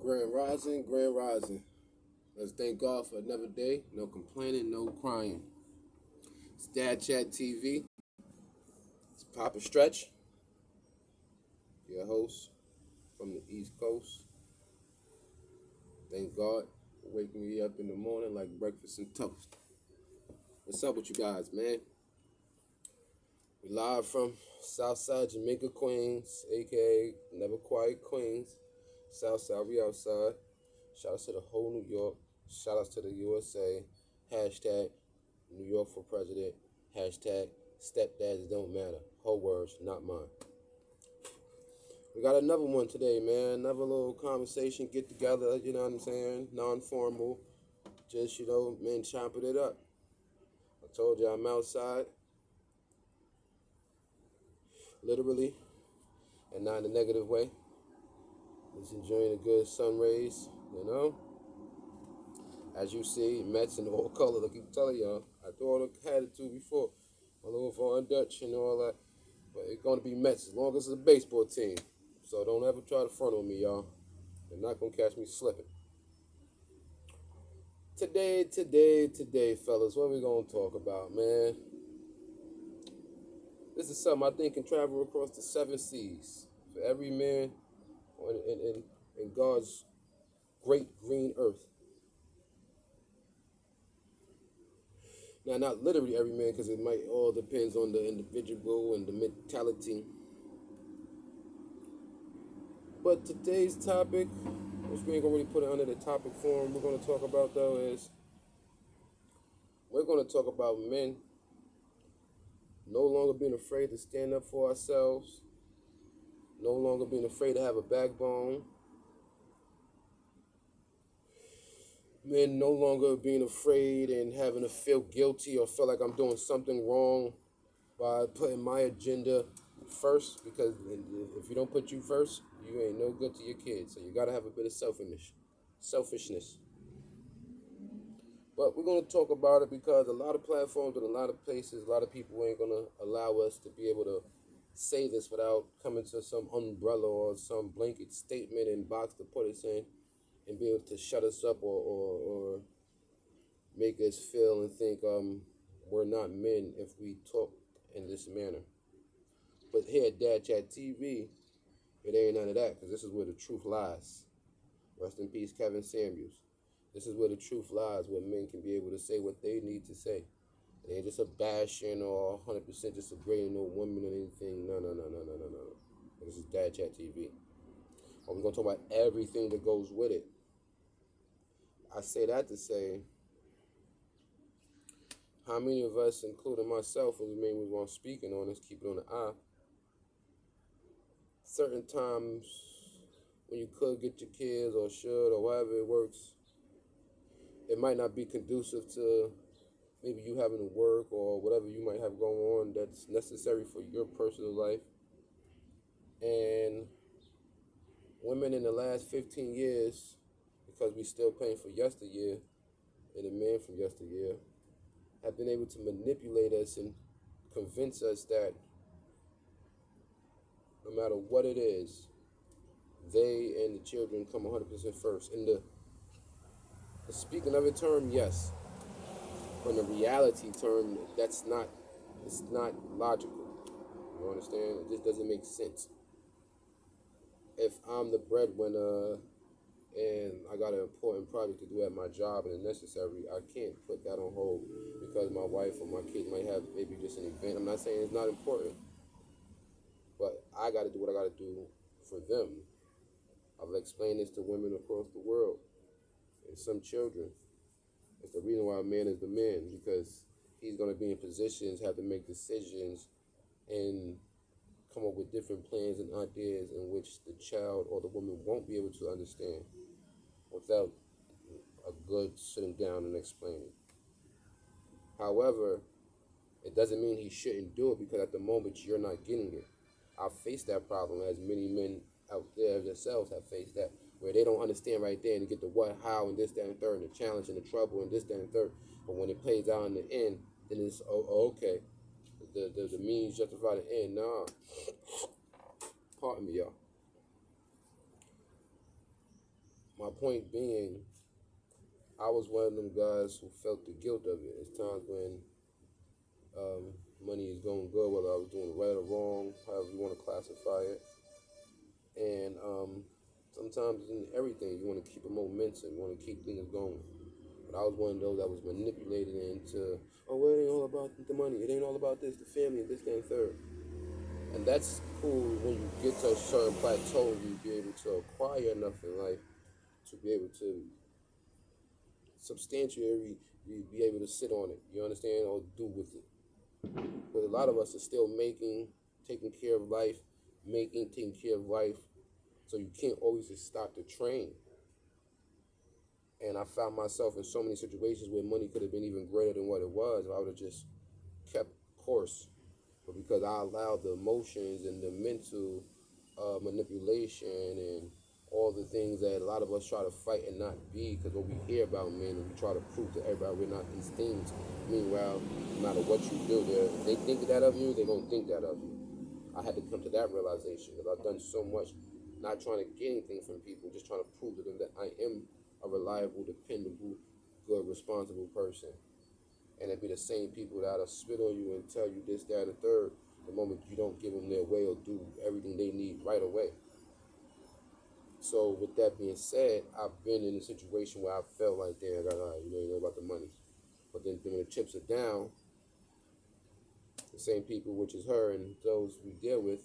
Grand Rising, Grand Rising. Let's thank God for another day. No complaining, no crying. It's Dad Chat TV. It's Papa Stretch, your host from the East Coast. Thank God for waking me up in the morning like breakfast and toast. What's up with you guys, man? We live from Southside Jamaica, Queens, aka Never Quiet Queens. Southside, we outside. Shout out to the whole New York. Shout out to the USA. Hashtag New York for president. Hashtag stepdads don't matter. Whole words, not mine. We got another one today, man. Another little conversation, get together, you know what I'm saying? Non-formal. Just, men chopping it up. I told you I'm outside. Literally. And not in a negative way. Just enjoying the good sun rays, As you see, Mets in all colors. I keep telling y'all. I thought I had it too before. My little foreign Dutch and all that. But it's going to be Mets as long as it's a baseball team. So don't ever try to front on me, y'all. You're not going to catch me slipping. Today, fellas, what are we going to talk about, man? This is something I think can travel across the 7 seas. For every man in God's great green earth. Now, not literally every man, because it might all depends on the individual and the mentality. But today's topic, which we ain't gonna really put it under the topic form, we're gonna talk about though is we're gonna talk about men no longer being afraid to stand up for ourselves, no longer being afraid to have a backbone, men no longer being afraid and having to feel guilty or feel like I'm doing something wrong by putting my agenda first, because if you don't put you first, you ain't no good to your kids. So you gotta have a bit of selfishness. But we're gonna talk about it because a lot of platforms and a lot of places, a lot of people ain't gonna allow us to be able to say this without coming to some umbrella or some blanket statement and box to put us in and be able to shut us up or make us feel and think we're not men if we talk in this manner. But here at Dad Chat TV, it ain't none of that, because this is where the truth lies. Rest in peace, Kevin Samuels. This is where the truth lies, where men can be able to say what they need to say. It ain't just a bashing or 100% disagreeing no woman or anything. No. This is Dad Chat TV. We're going to talk about everything that goes with it. I say that to say, how many of us, including myself, as men we want speaking on this, keep it on the eye, certain times when you could get your kids or should or however it works, it might not be conducive to maybe you having to work or whatever you might have going on that's necessary for your personal life. And women in the last 15 years, because we still paying for yesteryear and the men from yesteryear, have been able to manipulate us and convince us that no matter what it is, they and the children come 100% first. In the speaking of a term, yes. But in the reality term, it's not logical. You understand? It just doesn't make sense. If I'm the breadwinner and I got an important project to do at my job and it's necessary, I can't put that on hold because my wife or my kids might have maybe just an event. I'm not saying it's not important, but I got to do what I got to do for them. I've explained this to women across the world and some children. It's the reason why a man is the man, because he's going to be in positions, have to make decisions, and come up with different plans and ideas in which the child or the woman won't be able to understand without a good sitting down and explaining. However, it doesn't mean he shouldn't do it, because at the moment you're not getting it. I've faced that problem, as many men out there themselves have faced that, where they don't understand right there and get the what, how, and this, that, and third, and the challenge and the trouble and this, that, and third. But when it plays out in the end, then it's okay. The means justify the end. Nah. Pardon me, y'all. my point being, I was one of them guys who felt the guilt of it. It's times when money is going good, whether I was doing right or wrong, however you want to classify it. And sometimes in everything, you want to keep a momentum, you want to keep things going. But I was one of those that was manipulated into, oh, well, it ain't all about the money. It ain't all about this, the family, and this, that, and third. And that's cool when you get to a certain plateau, you be able to acquire enough in life to be able to substantially be able to sit on it. You understand, or do with it. But a lot of us are still taking care of life, taking care of life. So you can't always just stop the train. And I found myself in so many situations where money could have been even greater than what it was if I would have just kept course. But because I allowed the emotions and the mental manipulation and all the things that a lot of us try to fight and not be, because what we hear about men and we try to prove to everybody we're not these things. Meanwhile, no matter what you do, if they think that of you, they're going to think that of you. I had to come to that realization because I've done so much, not trying to get anything from people, just trying to prove to them that I am a reliable, dependable, good, responsible person. And it'd be the same people that'll spit on you and tell you this, that, and the third the moment you don't give them their way or do everything they need right away. So with that being said, I've been in a situation where I felt like, damn, you know about the money. But then when the chips are down, the same people, which is her and those we deal with,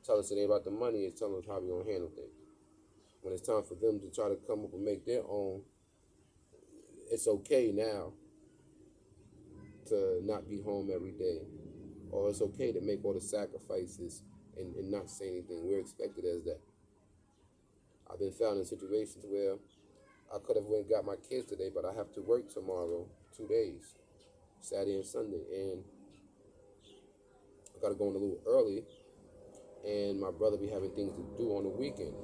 tell us it ain't about the money, it's telling us how we're going to handle things. When it's time for them to try to come up and make their own, it's okay now to not be home every day. Or it's okay to make all the sacrifices and not say anything. We're expected as that. I've been found in situations where I could have went and got my kids today, but I have to work tomorrow, 2 days, Saturday and Sunday. And I got to go in a little early, and my brother be having things to do on the weekend.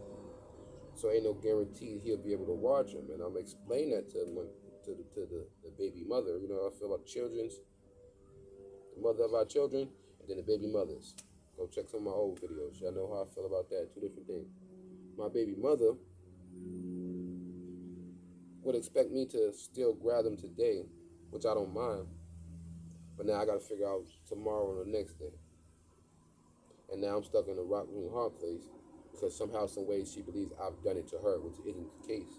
So ain't no guarantee he'll be able to watch them. And I'm explaining that to the baby mother. You know, I feel about the mother of our children, and then the baby mothers. Go check some of my old videos. Y'all know how I feel about that. Two different things. My baby mother would expect me to still grab them today, which I don't mind. But now I got to figure out tomorrow or the next day. And now I'm stuck in a rock and hard place because somehow, some way, she believes I've done it to her, which isn't the case.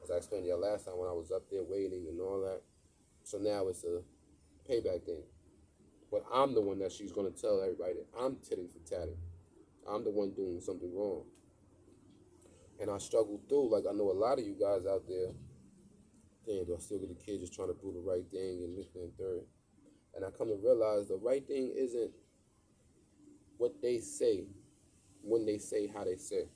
As I explained to you last time when I was up there waiting and all that. So now it's a payback thing. But I'm the one that she's going to tell everybody that I'm titting for tatting. I'm the one doing something wrong. And I struggle through, like I know a lot of you guys out there, damn, do I still get the kids just trying to do the right thing and this and third? And I come to realize the right thing isn't what they say, when they say, how they say.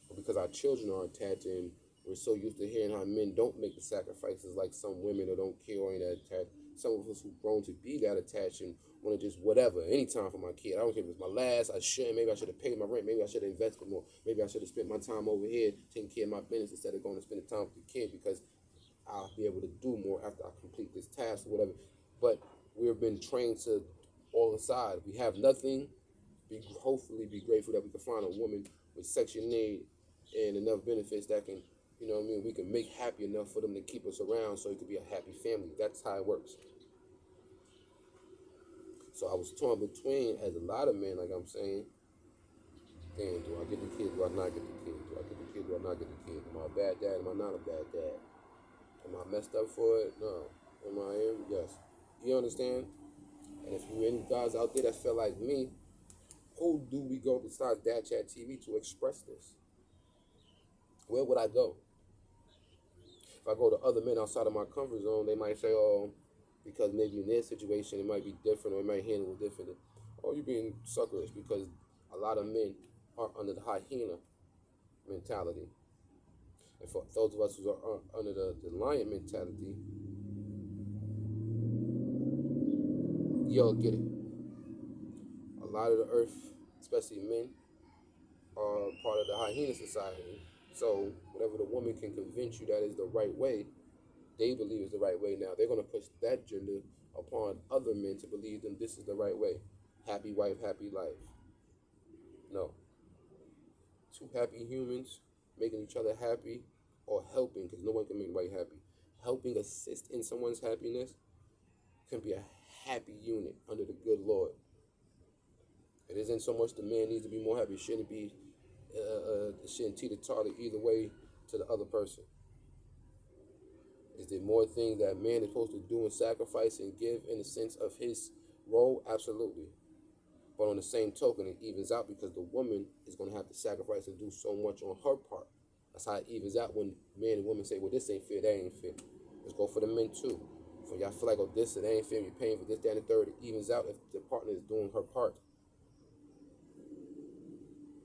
But because our children are attached and we're so used to hearing how men don't make the sacrifices like some women or don't care or ain't that attached. Some of us who've grown to be that attached and want to just whatever, anytime for my kid. I don't care if it's my last, I shouldn't. Maybe I should have paid my rent. Maybe I should have invested more. Maybe I should have spent my time over here taking care of my business instead of going to spend the time with the kid because I'll be able to do more after I complete this task or whatever. But we've been trained to all inside. We have nothing. Hopefully be grateful that we can find a woman with Section 8 and enough benefits that can, you know what I mean, we can make happy enough for them to keep us around so it could be a happy family. That's how it works. So I was torn between, as a lot of men, like I'm saying, damn, do I get the kid? Do I not get the kid? Do I get the kid? Do I not get the kid? Am I a bad dad? Am I not a bad dad? Am I messed up for it? No. Am I? Yes. You understand? And if you any guys out there that feel like me, who do we go besides Dad Chat TV to express this? Where would I go? If I go to other men outside of my comfort zone, they might say, oh, because maybe in their situation it might be different or it might handle it differently. Or you're being suckerish because a lot of men are under the hyena mentality. And for those of us who are under the lion mentality, you'll get it. A lot of the earth, especially men, are part of the hyena society. So whatever the woman can convince you that is the right way, they believe is the right way. Now they're going to push that gender upon other men to believe them this is the right way. Happy wife, happy life. No. Two happy humans making each other happy, or helping, because no one can make anybody happy. Helping assist in someone's happiness can be a happy unit under the good Lord. It isn't so much the man needs to be more happy. It shouldn't be, it shouldn't teeter-totter either way to the other person. Is there more things that man is supposed to do and sacrifice and give in the sense of his role? Absolutely. But on the same token, it evens out because the woman is going to have to sacrifice and do so much on her part. That's how it evens out when man and woman say, well, this ain't fair, that ain't fair. Let's go for the men too. For y'all feel like, oh, this, it ain't fair, you're paying for this, that, and the third. It evens out if the partner is doing her part.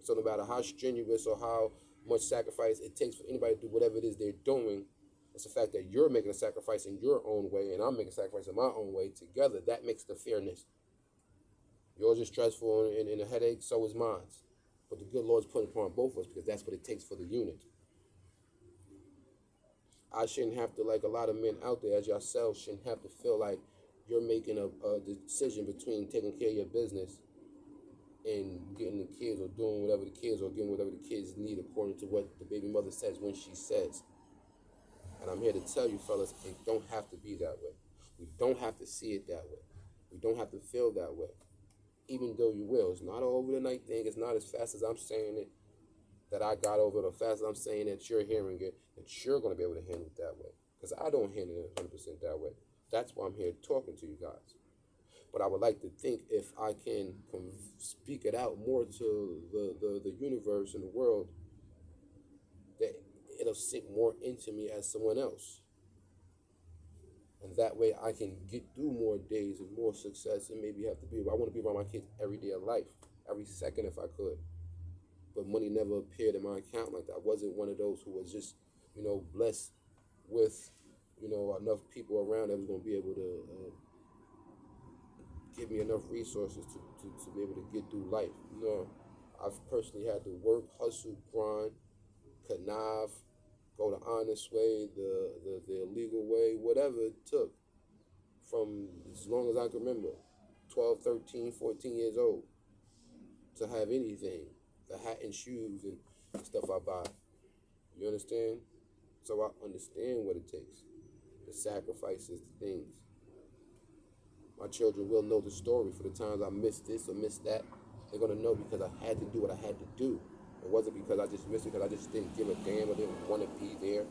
So no matter how strenuous or how much sacrifice it takes for anybody to do whatever it is they're doing, it's the fact that you're making a sacrifice in your own way and I'm making a sacrifice in my own way. Together, that makes the fairness. Yours is stressful and a headache, so is mine. But the good Lord's put upon both of us because that's what it takes for the unit. I shouldn't have to, like a lot of men out there, as yourselves, shouldn't have to feel like you're making a decision between taking care of your business and getting the kids or doing whatever the kids or getting whatever the kids need according to what the baby mother says when she says. And I'm here to tell you, fellas, it don't have to be that way. We don't have to see it that way. We don't have to feel that way. Even though you will. It's not an overnight thing. It's not as fast as I'm saying it that I got over it, or fast as I'm saying that you're hearing it, that you're going to be able to handle it that way. Because I don't handle it 100% that way. That's why I'm here talking to you guys. But I would like to think if I can speak it out more to the universe and the world, that it'll sink more into me as someone else. And that way I can get through more days and more success and maybe have to be. I want to be around my kids every day of life, every second if I could. But money never appeared in my account like that. I wasn't one of those who was just, blessed with, enough people around that was going to be able to give me enough resources to be able to get through life. I've personally had to work, hustle, grind, connive, go the honest way, the illegal way, whatever it took from as long as I can remember, 12, 13, 14 years old, to have anything, the hat and shoes and stuff I buy. You understand? So I understand what it takes, the sacrifices, the things. My children will know the story for the times I missed this or missed that. They're going to know because I had to do what I had to do. It wasn't because I just missed it, because I just didn't give a damn or didn't want to be there.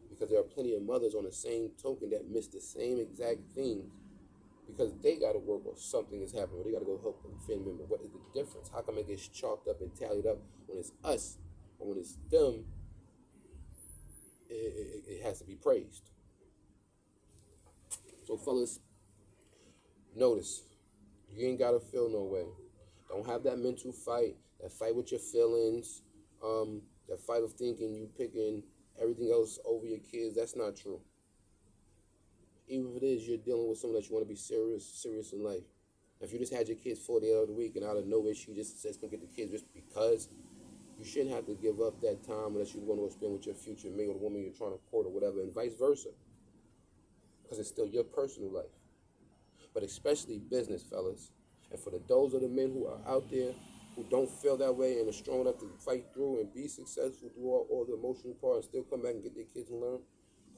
Because there are plenty of mothers on the same token that miss the same exact things because they got to work or something is happening or they got to go help a family member. What is the difference? How come it gets chalked up and tallied up when it's us, or when it's them, it has to be praised? So fellas, notice, you ain't got to feel no way. Don't have that mental fight, that fight with your feelings, that fight of thinking you picking everything else over your kids. That's not true. Even if it is, you're dealing with someone that you want to be serious in life. If you just had your kids 40 hours a week and out of nowhere she just says go get the kids just because, you shouldn't have to give up that time unless you're going to spend with your future mate or the woman you're trying to court or whatever, and vice versa. Because it's still your personal life. But especially business, fellas. And for those of the men who are out there who don't feel that way and are strong enough to fight through and be successful through all the emotional part and still come back and get their kids and learn,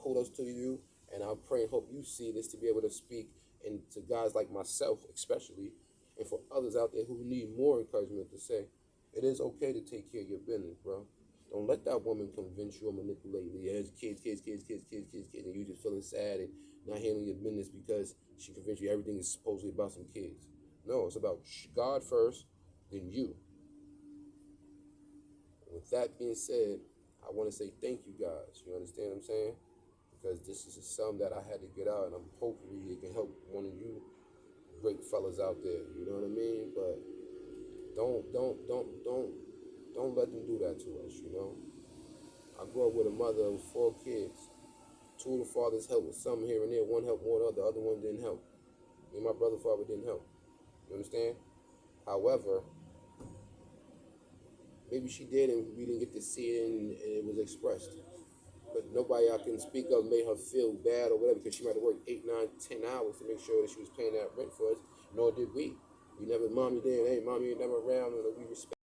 kudos to you. And I pray and hope you see this to be able to speak, and to guys like myself especially, and for others out there who need more encouragement, to say, it is okay to take care of your business, bro. Don't let that woman convince you or manipulate you. As kids, and you just feeling sad and not handling your business because she convinced you everything is supposedly about some kids. No, it's about God first, then you. With that being said, I want to say thank you guys. You understand what I'm saying? Because this is some that I had to get out, and I'm hopefully it can help one of you great fellas out there. You know what I mean? But don't let them do that to us. I grew up with a mother with 4 kids. 2 of the fathers helped with some here and there. One helped more than the other one didn't help. Me and my brother father didn't help. You understand? However, maybe she did and we didn't get to see it and it was expressed. But nobody I can speak of made her feel bad or whatever, because she might have worked 8, 9, 10 hours to make sure that she was paying that rent for us. Nor did we. We never, mommy did, hey, mommy ain't never around, and we respect